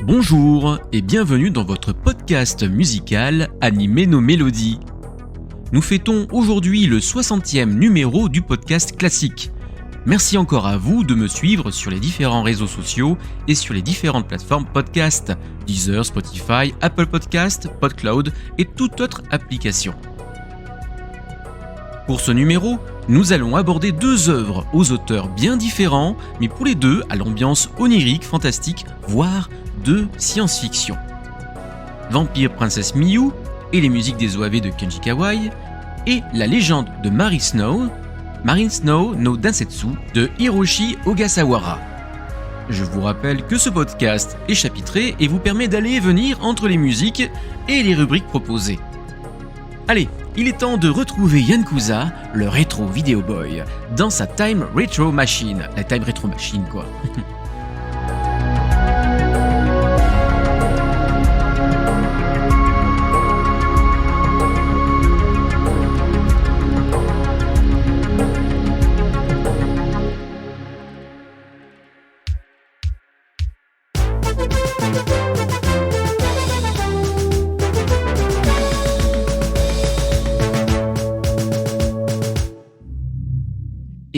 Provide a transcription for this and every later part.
Bonjour et bienvenue dans votre podcast musical Animer nos mélodies. Nous fêtons aujourd'hui le 60e numéro du podcast classique. Merci encore à vous de me suivre sur les différents réseaux sociaux et sur les différentes plateformes podcast, Deezer, Spotify, Apple Podcast, PodCloud et toute autre application. Pour ce numéro, nous allons aborder deux œuvres aux auteurs bien différents, mais pour les deux à l'ambiance onirique, fantastique, voire de science-fiction. Vampire Princess Miyu et les musiques des OAV de Kenji Kawai et la légende de Marine Snow no Densetsu de Hiroshi Ogasawara. Je vous rappelle que ce podcast est chapitré et vous permet d'aller et venir entre les musiques et les rubriques proposées. Allez, il est temps de retrouver Yankuza, le rétro video boy, dans sa Time Retro Machine. La Time Retro Machine, quoi.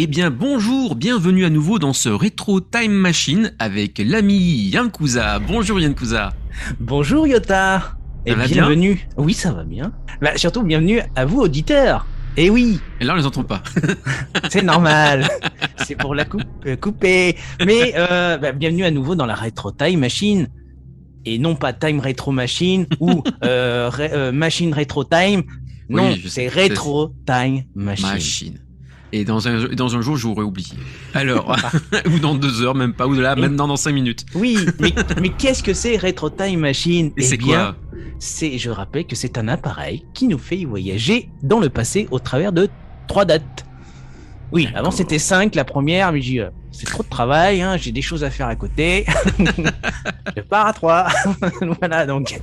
Eh bien bonjour, bienvenue à nouveau dans ce Retro Time Machine avec l'ami Yankuza. Bonjour Yankuza. Bonjour Yota. Et bienvenue. Bien oui, ça va bien. Surtout bienvenue à vous auditeurs. Et oui. Et là on les entend pas. C'est normal. C'est pour la couper. Mais bienvenue à nouveau dans la Retro Time Machine. Et non pas Time Retro Machine ou Machine Retro Time. Non, oui, c'est Retro Time Machine. Et dans un jour, j'aurais oublié. Alors, ou dans 2 heures, même pas, ou là, maintenant dans 5 minutes. Oui, mais qu'est-ce que c'est Retro Time Machine ? Et c'est bien, quoi ? Je rappelle que c'est un appareil qui nous fait voyager dans le passé au travers de 3 dates. Oui, d'accord. Avant c'était 5, la première, mais j'ai dit, c'est trop de travail, hein, j'ai des choses à faire à côté. Je pars à 3. Voilà, donc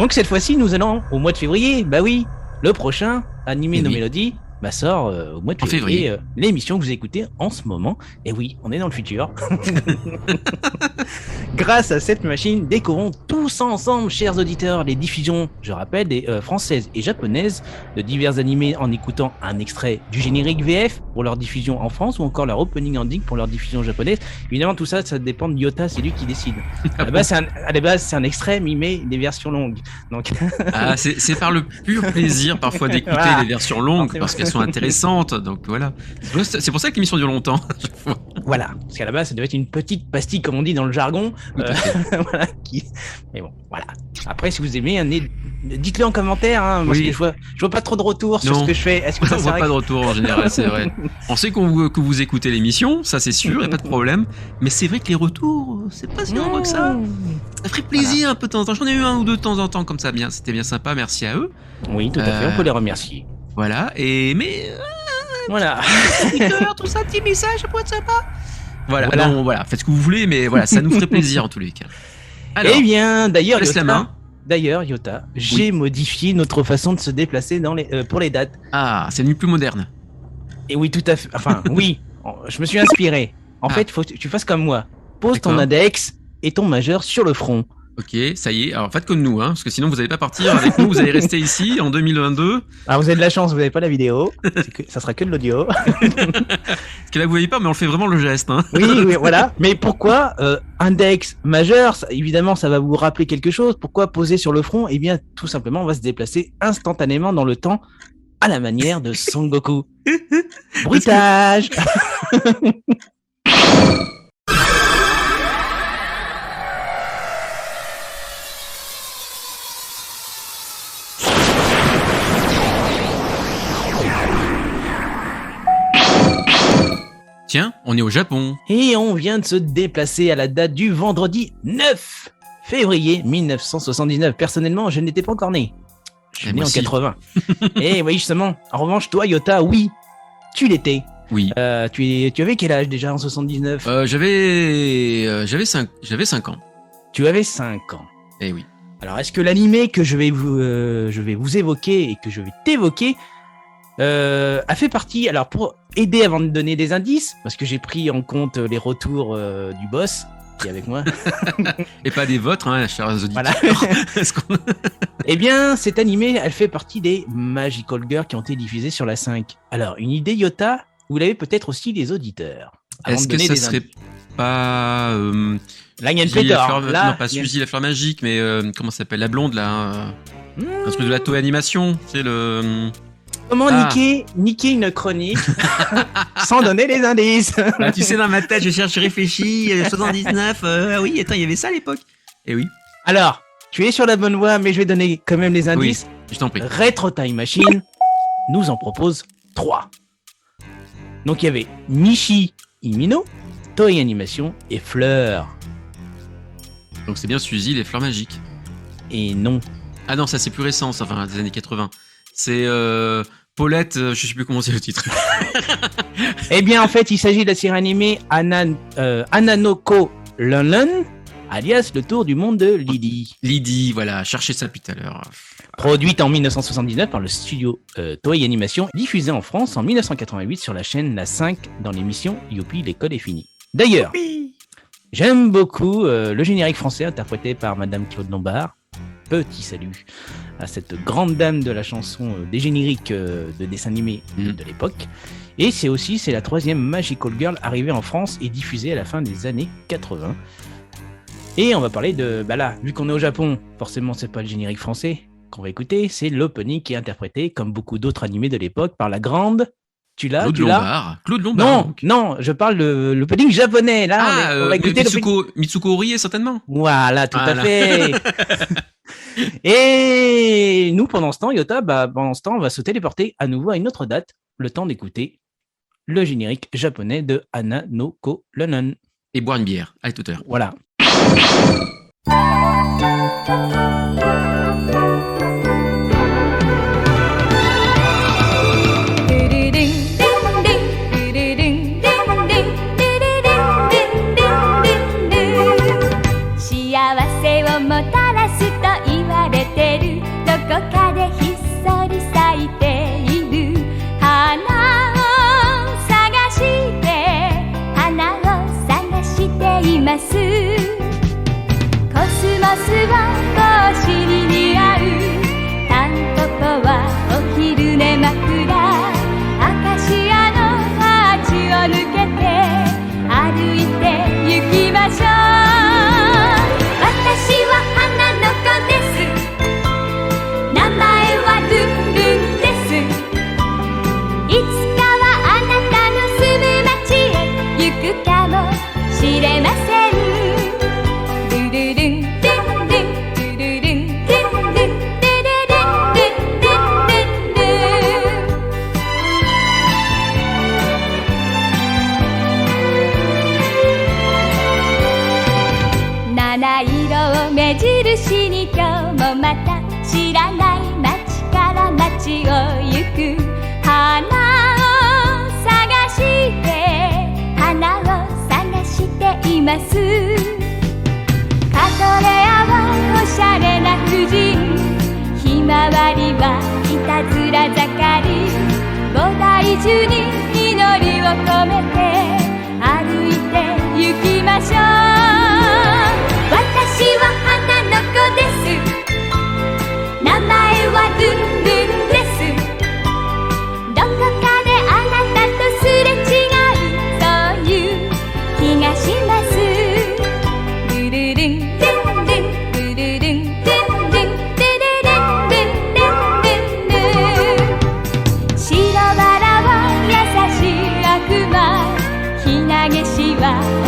cette fois-ci, nous allons au mois de février. Bah oui, le prochain, Animer nos mélodies. Sort au mois de février l'émission que vous écoutez en ce moment. Et oui, on est dans le futur. Grâce à cette machine, découvrons tous ensemble, chers auditeurs, les diffusions, je rappelle, des françaises et japonaises de divers animés en écoutant un extrait du générique VF pour leur diffusion en France ou encore leur opening ending pour leur diffusion japonaise. Évidemment, tout ça, ça dépend de Yota, c'est lui qui décide. À la base, c'est un extrait, mais il met des versions longues. Donc... c'est par le pur plaisir parfois d'écouter les versions longues parce qu'elles sont intéressantes, donc voilà. C'est pour ça que l'émission dure longtemps. Voilà, parce qu'à la base, ça devait être une petite pastille, comme on dit dans le jargon. Voilà, mais bon, voilà. Après, si vous aimez, dites-le en commentaire, hein, parce que je vois pas trop de retours sur ce que je fais. Est-ce que ça, on voit pas de retour en général, c'est vrai. On sait que vous écoutez l'émission, ça c'est sûr, y a pas de problème. Mais c'est vrai que les retours, c'est pas si nombreux que ça. Ça ferait plaisir un peu de temps en temps. J'en ai eu 1 ou 2 de temps en temps comme ça, bien. C'était bien sympa, merci à eux. Oui, tout à fait, on peut les remercier. Voilà, voilà. Tout ça, petit message, ça pourrait être sympa. Voilà, faites ce que vous voulez, mais voilà, ça nous ferait plaisir en tous les cas. Alors, eh bien, d'ailleurs, Yota, j'ai modifié notre façon de se déplacer pour les dates. Ah, c'est devenu plus moderne. Et oui, tout à fait. Enfin, oui, je me suis inspiré. En fait, il faut que tu fasses comme moi. Pose ton index et ton majeur sur le front. Ok, ça y est. Alors faites comme nous, hein, parce que sinon vous n'allez pas partir avec nous. Vous allez rester ici en 2022. Alors vous avez de la chance, vous n'avez pas la vidéo. Ça sera que de l'audio. Parce que là vous voyez pas, mais on fait vraiment le geste. Hein. Oui, voilà. Mais pourquoi index majeur, évidemment, ça va vous rappeler quelque chose. Pourquoi poser sur le front ? Eh bien, tout simplement, on va se déplacer instantanément dans le temps, à la manière de Son Goku. Bruitage. Tiens, on est au Japon. Et on vient de se déplacer à la date du vendredi 9 février 1979. Personnellement, je n'étais pas encore né. Je suis né en 80. Et oui, justement. En revanche, toi, Yota, oui, tu l'étais. Oui. Tu avais quel âge déjà en 79 ? J'avais 5 ans. Tu avais 5 ans. Eh oui. Alors, est-ce que l'animé que je vais vous évoquer et que je vais t'évoquer a fait partie, alors pour aider avant de donner des indices, parce que j'ai pris en compte les retours du boss qui est avec moi. Et pas des vôtres, hein, chers auditeurs. Voilà. Eh bien, cet animé, elle fait partie des Magical Girls qui ont été diffusées sur la 5. Alors, une idée, Yota, vous l'avez peut-être aussi les auditeurs. Est-ce que ça serait pas... Là, il y a une Suzy la pléthore. fleur... Là, Non, pas Suzy la fleur magique, mais comment ça s'appelle ? La blonde, là. Un truc de la Toei Animation. C'est le... Comment niquer une chronique sans donner les indices. Bah, tu sais, dans ma tête, je réfléchis. 79, oui, attends, il y avait ça à l'époque. Eh oui. Alors, tu es sur la bonne voie, mais je vais donner quand même les indices. Oui, je t'en prie. Retro Time Machine nous en propose 3. Donc il y avait Michi Imino, Toei Animation et Fleur. Donc c'est bien Suzy, les fleurs magiques. Et non. Ah non, ça c'est plus récent, ça, enfin des années 80. C'est Paulette, je sais plus comment c'est le titre. Eh bien en fait, il s'agit de la série animée Ananoko Lunlun, alias Le Tour du Monde de Lydie. Lydie, voilà, cherchez ça depuis tout à l'heure. Produite en 1979 par le studio Toei Animation, diffusée en France en 1988 sur la chaîne La 5 dans l'émission Youpi, l'école est finie. D'ailleurs, j'aime beaucoup le générique français interprété par Madame Claude Lombard. Petit salut à cette grande dame de la chanson des génériques de dessins animés de l'époque. Et c'est la 3e Magical Girl arrivée en France et diffusée à la fin des années 80. Et on va parler de... Bah là, vu qu'on est au Japon, forcément c'est pas le générique français qu'on va écouter, c'est l'opening qui est interprété, comme beaucoup d'autres animés de l'époque, par la grande... Claude Lombard. Non, je parle de l'opening japonais. Là, on va écouter Mitsuko Orie, certainement. Voilà, tout à fait. Et nous, pendant ce temps, Yota, on va se téléporter à nouveau à une autre date, le temps d'écouter le générique japonais de Ananoko Lunlun. Et boire une bière. Allez, tout à l'heure. Voilà.「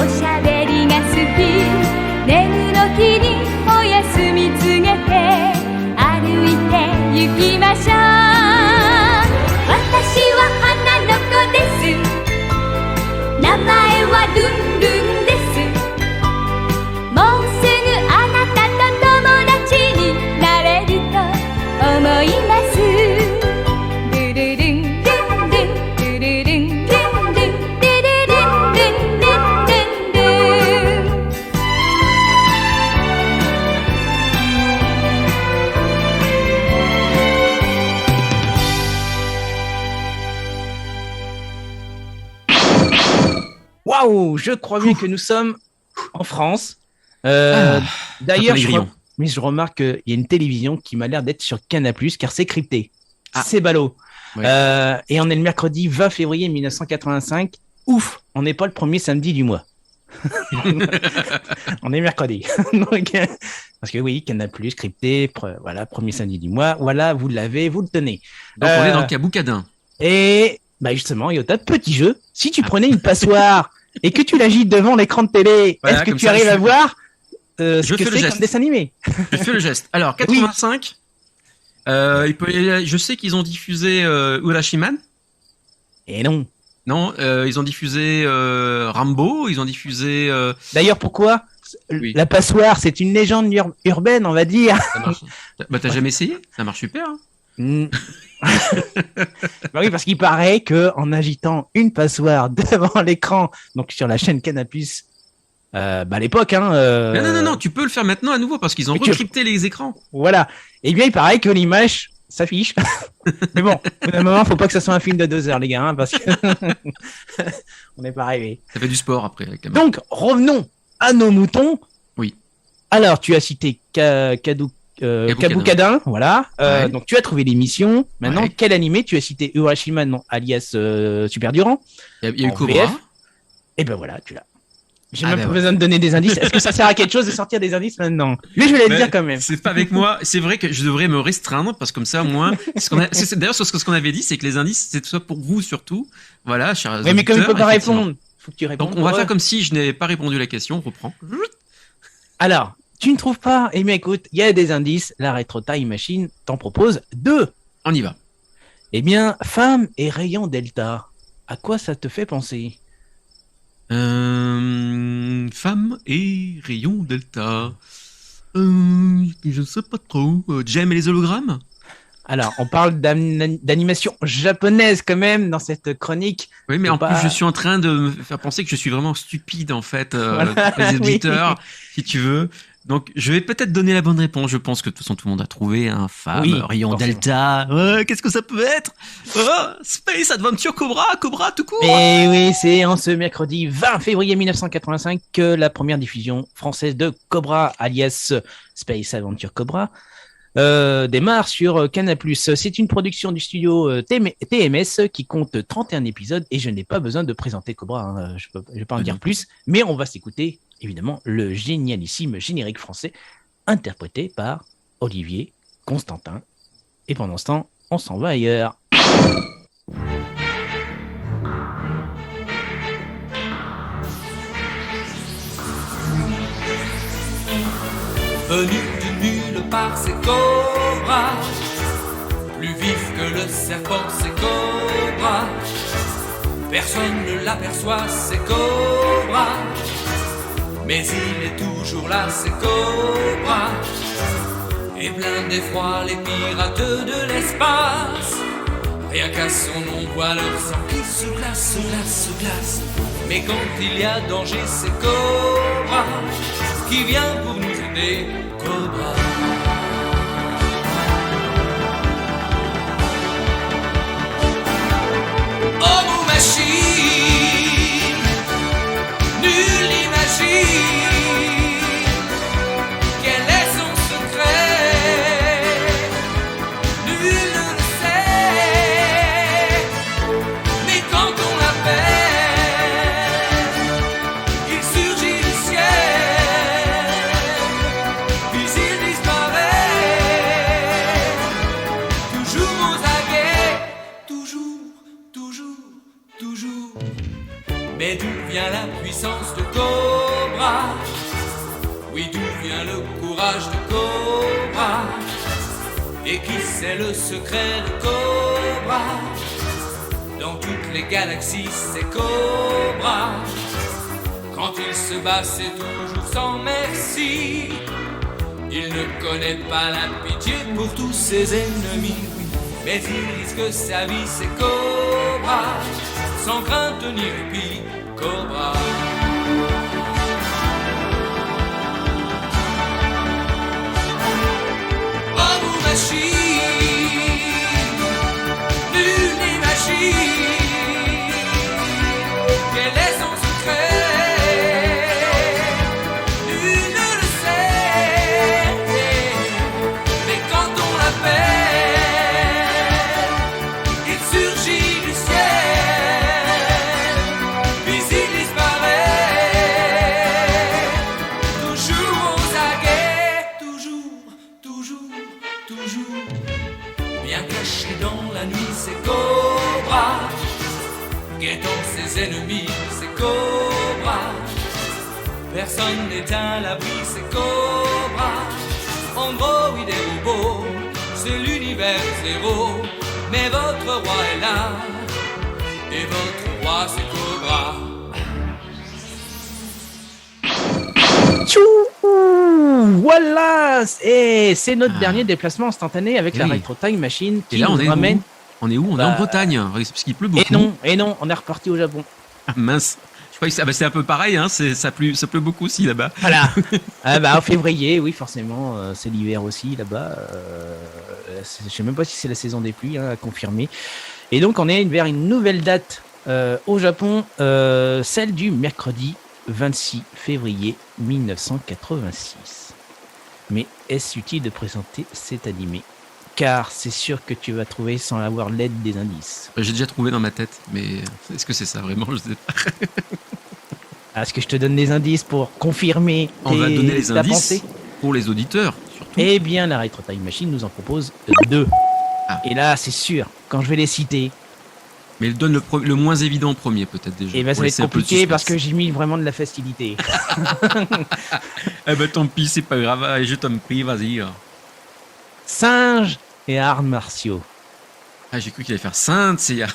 おしゃべりが好き」ルンルンです。もうすぐあなたと友達になれると思います。ルルルンルンルンルルルンルンルンルルルンルンルンルンルン。Waouh, je crois bien que nous sommes en France. D'ailleurs, je remarque qu'il y a une télévision qui m'a l'air d'être sur Canal+, car c'est crypté. Ah. C'est ballot. Ouais. Et on est le mercredi 20 février 1985. Ouf, on n'est pas le premier samedi du mois. On est mercredi. Donc, parce que oui, Canal+, crypté, voilà, premier samedi du mois. Voilà, vous l'avez, vous le tenez. Donc on est dans le Caboucadin. Et bah justement, Yota, petit jeu. Si tu prenais une passoire et que tu l'agites devant l'écran de télé, voilà, est-ce que tu arrives à voir ce que c'est comme dessin animé? Je fais le geste. Alors, 85, je sais qu'ils ont diffusé Urashiman. Et non. Non, ils ont diffusé Rambo, ils ont diffusé... D'ailleurs, pourquoi la passoire, c'est une légende urbaine, on va dire. Ça marche. Bah, t'as jamais essayé? Ça marche super. Hein. Bah oui, parce qu'il paraît que en agitant une passoire devant l'écran, donc sur la chaîne Canal+, à l'époque, Non, tu peux le faire maintenant à nouveau parce qu'ils ont recrypté les écrans. Voilà. Et bien, il paraît que l'image s'affiche. Mais bon, au bout d'un moment, faut pas que ça soit un film de 2 heures, les gars, hein, parce que on n'est pas arrivé. Ça fait du sport après. Avec la main. Donc, revenons à nos moutons. Oui. Alors, tu as cité Caboucadin, voilà. Ouais. Donc tu as trouvé l'émission. Maintenant, Ouais. quel animé? Tu as cité Urashima, non, alias Super Durand. Il y a eu En Cobra. VF. Et ben voilà, tu l'as. J'ai Ah même ben pas ouais. besoin de donner des indices. Est-ce que ça sert à quelque chose de sortir des indices maintenant? Mais je vais le dire quand même. C'est pas avec moi. C'est vrai que je devrais me restreindre parce que comme ça, au moins, d'ailleurs, ce qu'on avait dit, c'est que les indices, c'est soit pour vous surtout. Voilà, chers Oui, mais comme il peut auditeurs, pas effectivement. répondre, faut que tu répondes. Donc, on va faire comme si je n'avais pas répondu à la question. On reprend. Alors, tu ne trouves pas? Eh bien, écoute, il y a des indices. La Retro Time Machine t'en propose 2. On y va. Eh bien, femme et rayon delta. À quoi ça te fait penser? Femme et rayon delta. Je sais pas trop. Jem et les hologrammes. Alors, on parle d'animation japonaise quand même dans cette chronique. Oui, mais C'est en pas- plus, je suis en train de me faire penser que je suis vraiment stupide, en fait, Voilà, les auditeurs, oui. si tu veux. Donc, je vais peut-être donner la bonne réponse. Je pense que de toute façon, tout le monde a trouvé un femme, Oui, rayon forcément. delta. Qu'est-ce que ça peut être? Space Adventure Cobra tout court. Et oui, c'est en ce mercredi 20 février 1985 que la première diffusion française de Cobra, alias Space Adventure Cobra, démarre sur Canal+. C'est une production du studio TMS qui compte 31 épisodes et je n'ai pas besoin de présenter Cobra, hein, je vais pas en dire plus, mais on va s'écouter évidemment le génialissime générique français interprété par Olivier Constantin. Et pendant ce temps, on s'en va ailleurs. Venu de nulle part, c'est Cobra. Plus vif que le serpent, c'est Cobra. Personne ne l'aperçoit, c'est Cobra. Mais il est toujours là, c'est Cobra. Et plein d'effroi, les pirates de l'espace. Rien qu'à son nom, voit leur sang qui se glace, se glace, se glace. Mais quand il y a danger, c'est Cobra qui vient pour nous aider, Cobra. Oh, vos machines, nul n'imagine quel est son secret. Nul ne le sait, mais quand on l'appelle, il surgit du ciel, puis il disparaît. Toujours aux aguets, toujours, toujours, toujours. Mais d'où vient la puissance de Cobra? Oui, d'où vient le courage de Cobra? Et qui sait le secret de Cobra? Dans toutes les galaxies, c'est Cobra. Quand il se bat, c'est toujours sans merci. Il ne connaît pas la pitié pour tous ses ennemis. Mais il risque sa vie, c'est Cobra, sans crainte ni répit, Cobra. Homme ou machine, nul n'est machine. Quel est son secret? Nul ne le sait. Mais quand on l'appelle, il surgit du ciel. Puis il disparaît, toujours aux aguets. Toujours. Bien caché dans la nuit, c'est Cobra. Guettant ses ennemis, c'est Cobra. Personne n'est à l'abri, c'est Cobra. Android et robot, c'est l'univers zéro. Mais votre roi est là, et votre roi c'est Cobra. Tchou, voilà, et c'est notre dernier déplacement instantané avec la Oui. Retro Time Machine Et qui là, on nous est ramène. où? On est où? On est en Bretagne, hein, parce qu'il pleut beaucoup. Et non, on est reparti au Japon. Ah, mince. Je crois que c'est un peu pareil, hein. Ça pleut beaucoup aussi là-bas. Voilà. En février, oui, forcément, c'est l'hiver aussi là-bas. Je sais même pas si c'est la saison des pluies, à confirmer. Et donc, on est vers une nouvelle date au Japon, celle du mercredi 26 février 1986. Mais est-ce utile de présenter cet animé? Car c'est sûr que tu vas trouver sans avoir l'aide des indices. J'ai déjà trouvé dans ma tête, mais est-ce que c'est ça vraiment? Je sais pas. Est-ce que je te donne des indices pour confirmer On va donner les ta indices pensée? pour les auditeurs, surtout. Eh bien, la Retro Time Machine nous en propose 2. Ah. Et là, c'est sûr, quand je vais les citer, Mais il donne le moins évident en premier, peut-être déjà. eh ben, ça pour va être laisser un peu de compliqué parce que suspense. j'ai mis vraiment de la facilité. Eh ben tant pis, c'est pas grave. Allez, je t'en prie, vas-y. Singes et arts martiaux. Ah, j'ai cru qu'il allait faire Sainte Seiya.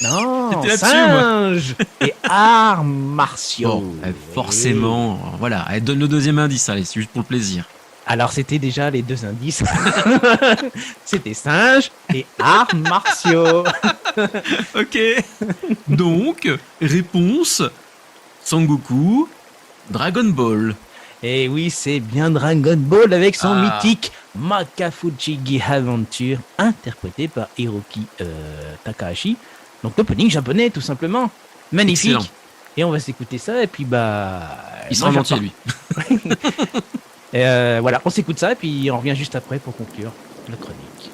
Non, J'étais là-dessus, moi. singes et arts martiaux. Bon, forcément. Voilà, allez, donne le deuxième indice, allez, c'est juste pour le plaisir. Alors, c'était déjà les 2 indices. C'était singes et arts martiaux. Ok. Donc, réponse Sangoku, Dragon Ball. Et oui, c'est bien Dragon Ball avec son Ah. mythique Makafuchigi Adventure, interprété par Hiroki Takahashi. Donc l'opening japonais, tout simplement. Magnifique. Excellent. Et on va s'écouter ça, et puis Il sera en entier, lui. voilà, on s'écoute ça, et puis on revient juste après pour conclure la chronique.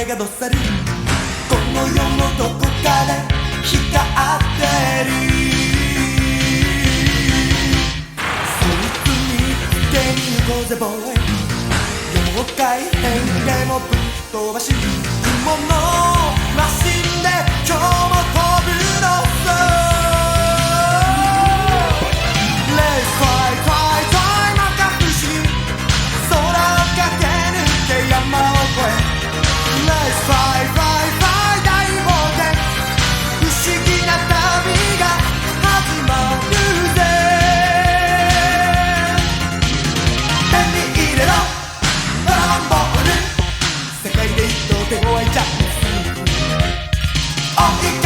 がどっさりこの世のどこかで光ってるそいつに手に行こうぜボーイ妖怪変でもぶっ飛ばし雲のマシンで今日も飛ぶのさレースファイファイファイ摩訶不思議空を駆け抜け山を越えレースファイファイファイ大冒険不思議な旅が始まるぜ手に入れろドラゴンボール世界で一等手強いジャック追いか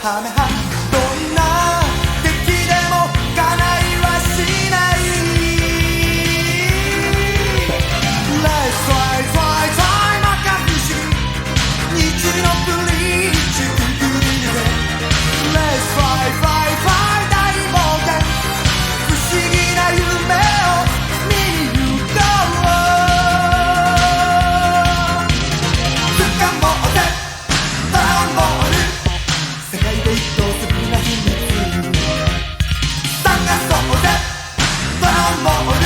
ハメハどんな敵でもかないはしない Let's fly fly fly まか不思議日のブリーチくぐり抜け Let's fly fly fly 大冒険不思議な夢を見に行こう掴もうぜドラゴンボール世界で一等するな秘密探そうぜドラゴンボール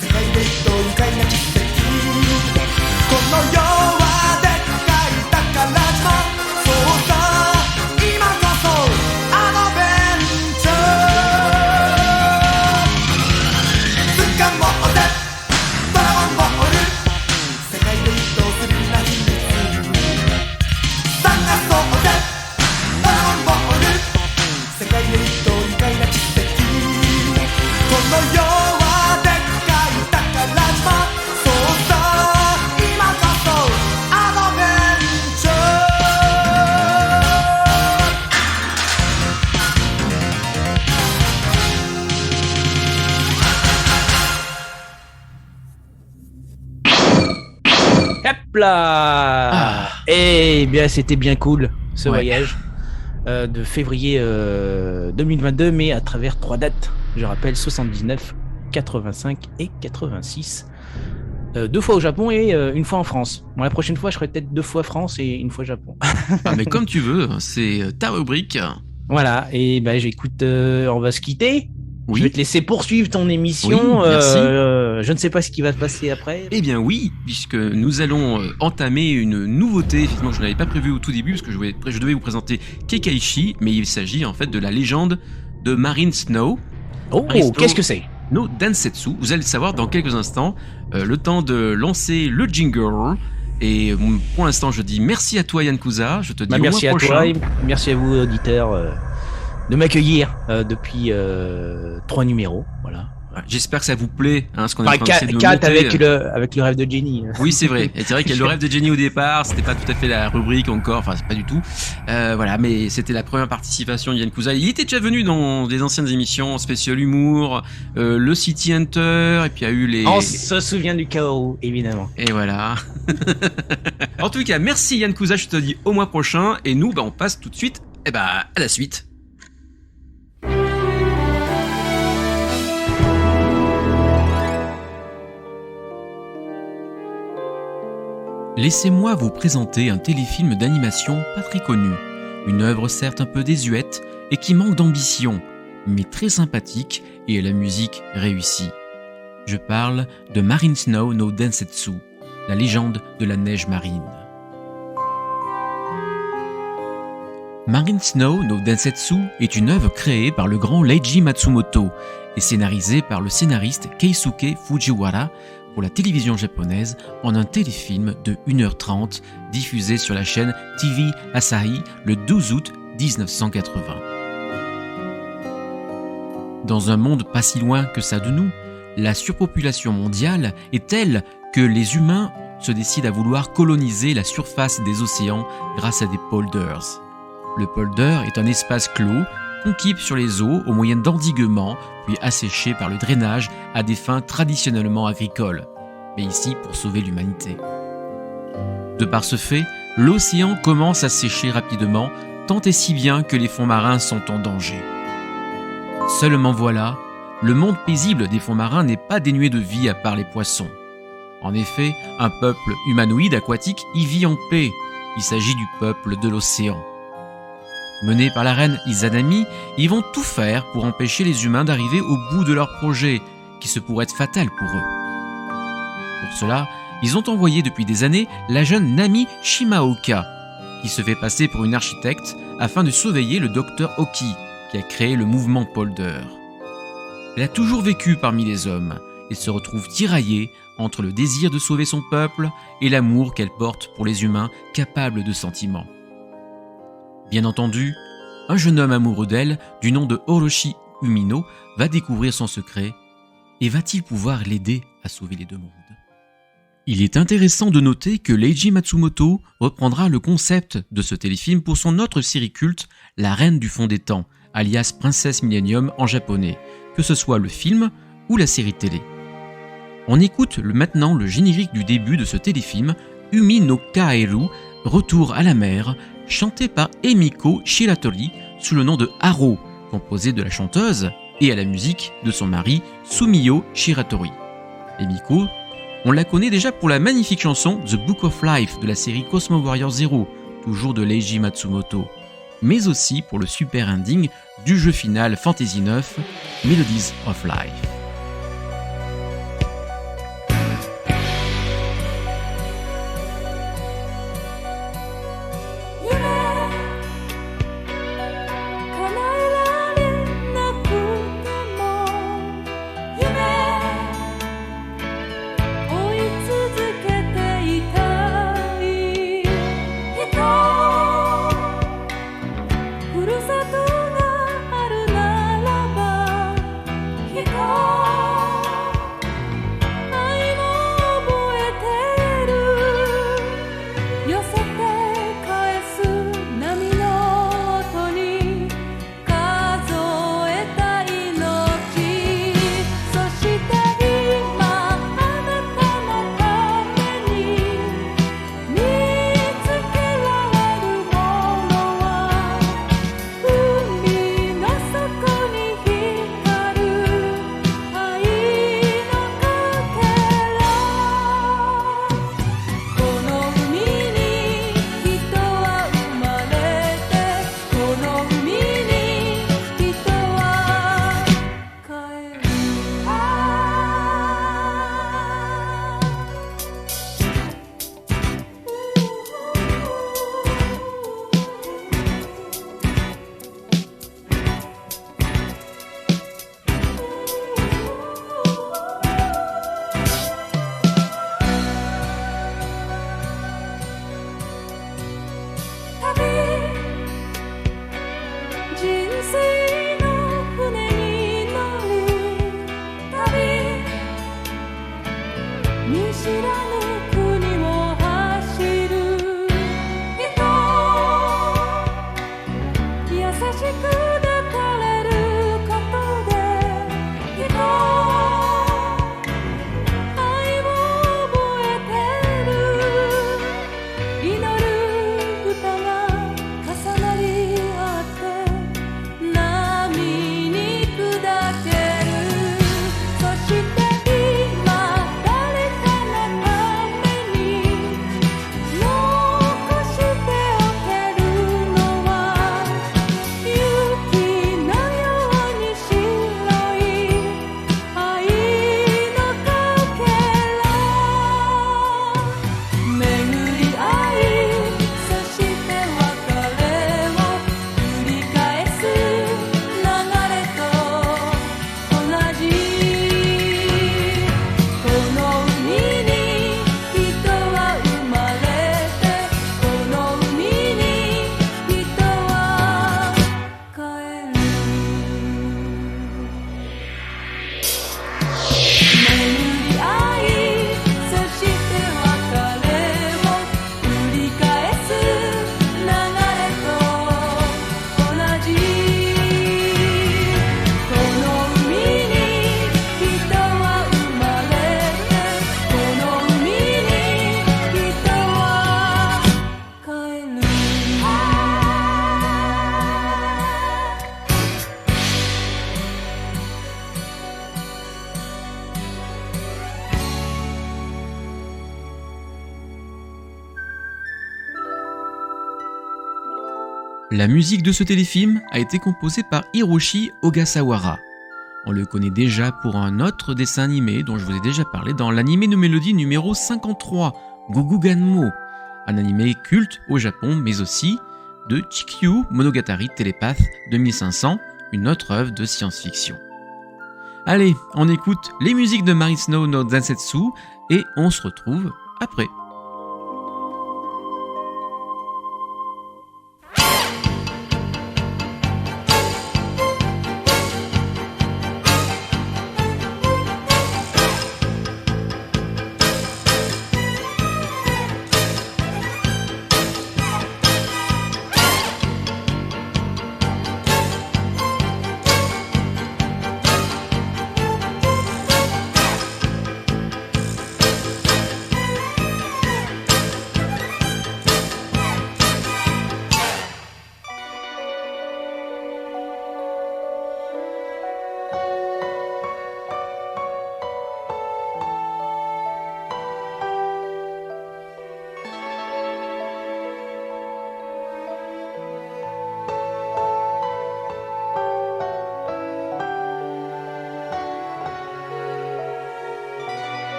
世界で一等愉快な奇跡この世はでっかい宝島そうさ今こそアドベンチャー掴もうぜドラゴンボール世界で一等するな秘密探そうぜドラゴンボール世界で一等愉快な奇跡この世はでっかい宝島そうさ今こそアドベンチャHop là Ah. Eh bien, c'était bien cool, ce Ouais. voyage de février 2022, mais à travers 3 dates. Je rappelle, 79, 85 et 86. 2 fois au Japon et 1 fois en France. Bon, la prochaine fois, je ferai peut-être 2 fois France et 1 fois Japon. Ah, mais comme tu veux, c'est ta rubrique. Voilà, et ben j'écoute, on va se quitter. Oui. Je vais te laisser poursuivre ton émission. Oui, merci. Je ne sais pas ce qui va se passer après. Eh bien oui, puisque nous allons entamer une nouveauté, effectivement que je n'avais pas prévu au tout début, parce que je devais vous présenter Kekkaishi, mais il s'agit en fait de la légende de Marine Snow Oh, Aristo. qu'est-ce que c'est? no Densetsu. Vous allez le savoir dans quelques instants, le temps de lancer le jingle. Et pour l'instant, je dis merci à toi Yann Cousa, je te dis Bah, au merci mois à prochain. toi et merci à vous auditeurs de m'accueillir depuis 3 numéros. Voilà. Ouais, j'espère que ça vous plaît, hein, ce qu'on est en Enfin, train d'essayer de 4 monter. avec le rêve de Jenny. Oui, c'est vrai. Et c'est vrai qu'il y a le rêve de Jenny au départ, c'était pas tout à fait la rubrique encore, enfin c'est pas du tout. Voilà, mais c'était la première participation de Yann Cousa. Il était déjà venu dans des anciennes émissions, spécial humour, le City Hunter, et puis il y a eu les... On se souvient du chaos, évidemment. Et voilà. En tout cas, merci Yann Cousa, je te dis au mois prochain, et nous, on passe tout de suite à la suite. Laissez-moi vous présenter un téléfilm d'animation pas très connu, une œuvre certes un peu désuète et qui manque d'ambition, mais très sympathique et à la musique réussie. Je parle de Marine Snow no Densetsu, la légende de la neige marine. Marine Snow no Densetsu est une œuvre créée par le grand Leiji Matsumoto et scénarisée par le scénariste Keisuke Fujiwara pour la télévision japonaise en un téléfilm de 1h30 diffusé sur la chaîne TV Asahi le 12 août 1980. Dans un monde pas si loin que ça de nous, la surpopulation mondiale est telle que les humains se décident à vouloir coloniser la surface des océans grâce à des polders. Le polder est un espace clos qu'on quippe sur les eaux au moyen d'endiguements, puis asséché par le drainage à des fins traditionnellement agricoles, mais ici pour sauver l'humanité. De par ce fait, l'océan commence à sécher rapidement, tant et si bien que les fonds marins sont en danger. Seulement voilà, le monde paisible des fonds marins n'est pas dénué de vie à part les poissons. En effet, un peuple humanoïde aquatique y vit en paix. Il s'agit du peuple de l'océan. Menés par la reine Izanami, ils vont tout faire pour empêcher les humains d'arriver au bout de leur projet, qui se pourrait être fatal pour eux. Pour cela, ils ont envoyé depuis des années la jeune Nami Shimaoka, qui se fait passer pour une architecte afin de surveiller le docteur Oki, qui a créé le mouvement Polder. Elle a toujours vécu parmi les hommes et se retrouve tiraillée entre le désir de sauver son peuple et l'amour qu'elle porte pour les humains capables de sentiments. Bien entendu, un jeune homme amoureux d'elle, du nom de Orochi Umino, va découvrir son secret et va-t-il pouvoir l'aider à sauver les deux mondes ? Il est intéressant de noter que Leiji Matsumoto reprendra le concept de ce téléfilm pour son autre série culte, La Reine du Fond des Temps, alias Princesse Millennium en japonais, que ce soit le film ou la série télé. On écoute maintenant le générique du début de ce téléfilm, Umi no Kaeru, Retour à la mer, chanté par Emiko Shiratori sous le nom de Haro, composé de la chanteuse et à la musique de son mari Sumio Shiratori. Emiko, on la connaît déjà pour la magnifique chanson The Book of Life de la série Cosmo Warrior Zero, toujours de Leiji Matsumoto, mais aussi pour le super ending du jeu final Fantasy IX, Melodies of Life. La musique de ce téléfilm a été composée par Hiroshi Ogasawara. On le connaît déjà pour un autre dessin animé dont je vous ai déjà parlé dans l'anime no Melody numéro 53, Goguganmo, un animé culte au Japon mais aussi de Chikyu Monogatari Telepath 2500, une autre œuvre de science-fiction. Allez, on écoute les musiques de Marisno no Densetsu et on se retrouve après.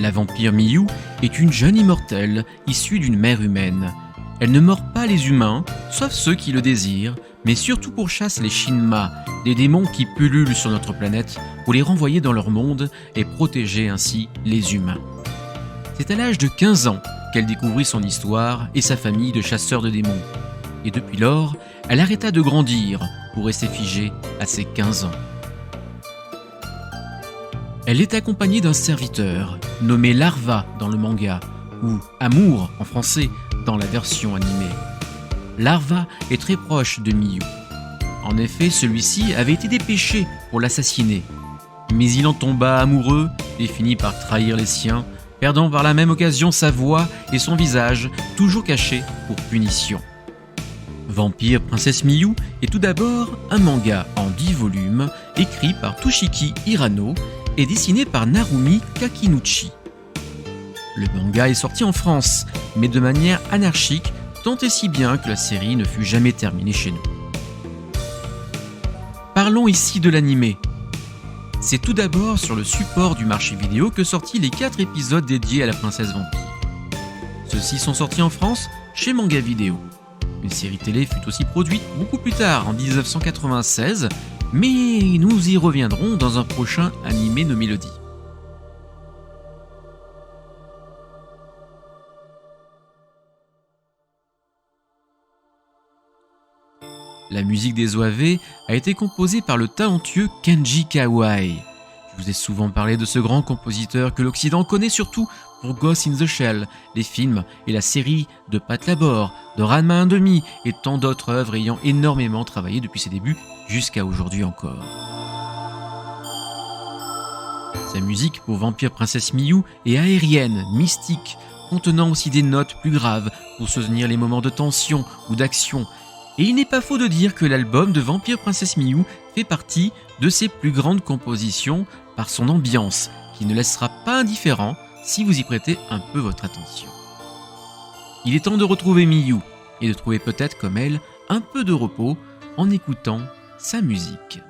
La vampire Miyu est une jeune immortelle issue d'une mère humaine. Elle ne mord pas les humains, sauf ceux qui le désirent, mais surtout pourchasse les Shinma, des démons qui pullulent sur notre planète pour les renvoyer dans leur monde et protéger ainsi les humains. C'est à l'âge de 15 ans qu'elle découvrit son histoire et sa famille de chasseurs de démons. Et depuis lors, elle arrêta de grandir pour rester figée à ses 15 ans. Elle est accompagnée d'un serviteur, nommé Larva dans le manga, ou Amour en français dans la version animée. Larva est très proche de Miyu. En effet, celui-ci avait été dépêché pour l'assassiner. Mais il en tomba amoureux et finit par trahir les siens, perdant par la même occasion sa voix et son visage, toujours cachés pour punition. Vampire Princesse Miyu est tout d'abord un manga en 10 volumes, écrit par Toshiki Hirano et dessiné par Narumi Kakinuchi. Le manga est sorti en France, mais de manière anarchique, tant et si bien que la série ne fut jamais terminée chez nous. Parlons ici de l'animé. C'est tout d'abord sur le support du marché vidéo que sortit les 4 épisodes dédiés à la princesse vampire. Ceux-ci sont sortis en France chez Manga Vidéo. Une série télé fut aussi produite beaucoup plus tard, en 1996, mais nous y reviendrons dans un prochain animé No Mélodies. La musique des OAV a été composée par le talentueux Kenji Kawai. Je vous ai souvent parlé de ce grand compositeur que l'Occident connaît surtout pour Ghost in the Shell, les films et la série de Pat Labor, de Ranma 1/2 et tant d'autres œuvres ayant énormément travaillé depuis ses débuts jusqu'à aujourd'hui encore. Sa musique pour Vampire Princesse Miyu est aérienne, mystique, contenant aussi des notes plus graves pour soutenir les moments de tension ou d'action. Et il n'est pas faux de dire que l'album de Vampire Princesse Miyu fait partie de ses plus grandes compositions par son ambiance, qui ne laissera pas indifférent si vous y prêtez un peu votre attention. Il est temps de retrouver Miyu et de trouver peut-être comme elle un peu de repos en écoutant sa musique.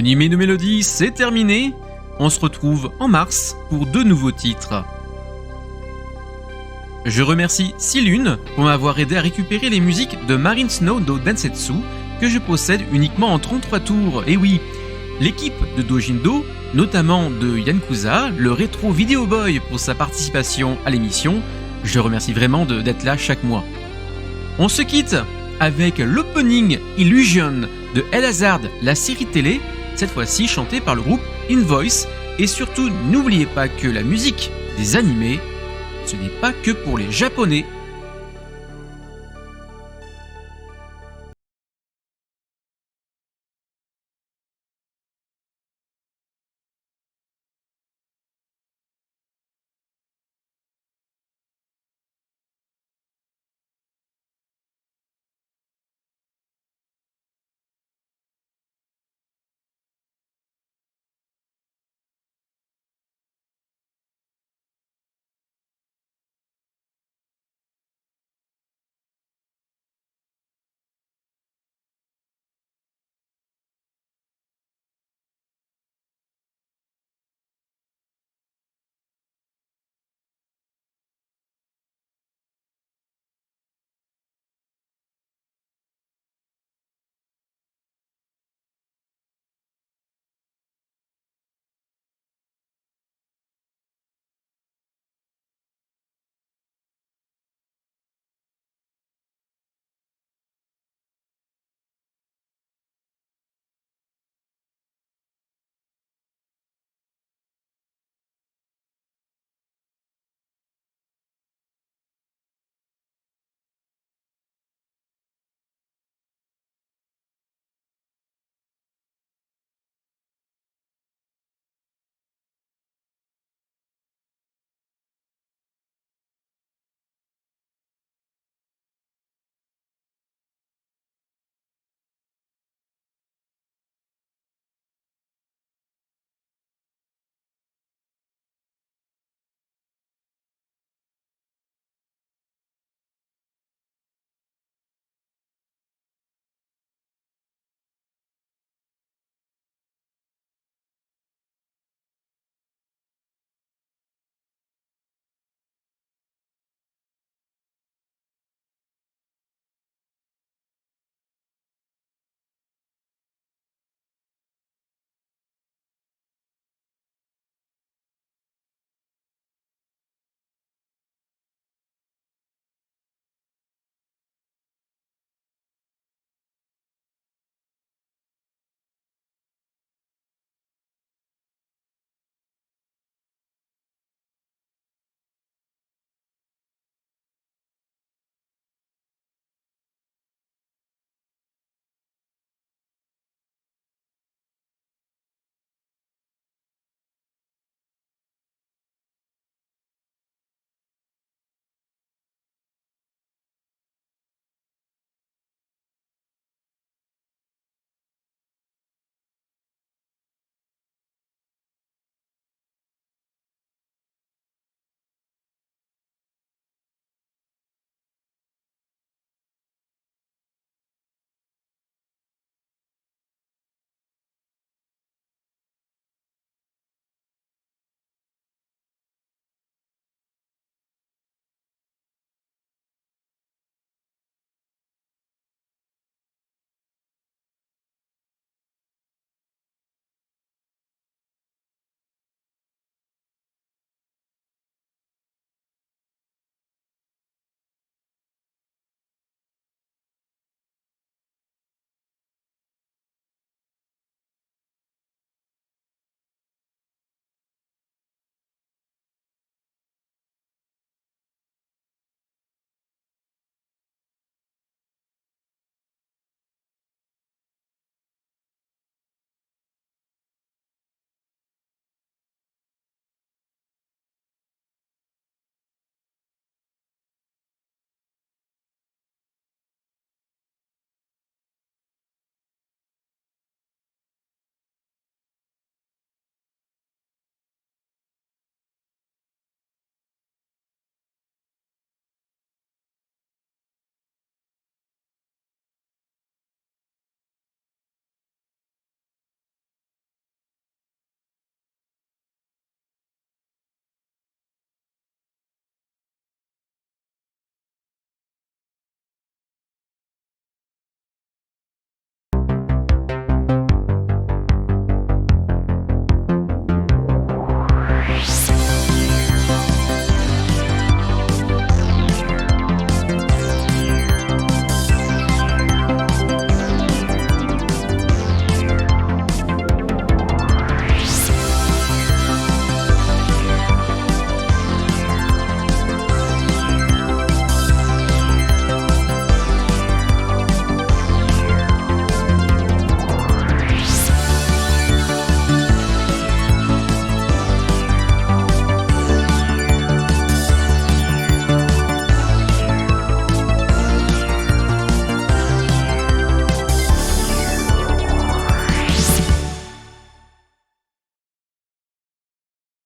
Animé de mélodie, c'est terminé. On se retrouve en mars pour 2 nouveaux titres. Je remercie Silune pour m'avoir aidé à récupérer les musiques de Marine Snow do Densetsu que je possède uniquement en 33 tours. Et oui, l'équipe de Dojindo, notamment de Yankuza, le rétro Video Boy pour sa participation à l'émission, je remercie vraiment d'être là chaque mois. On se quitte avec l'opening Illusion de El Hazard, la série télé, cette fois-ci chantée par le groupe Invoice. Et surtout, n'oubliez pas que la musique des animés, ce n'est pas que pour les Japonais.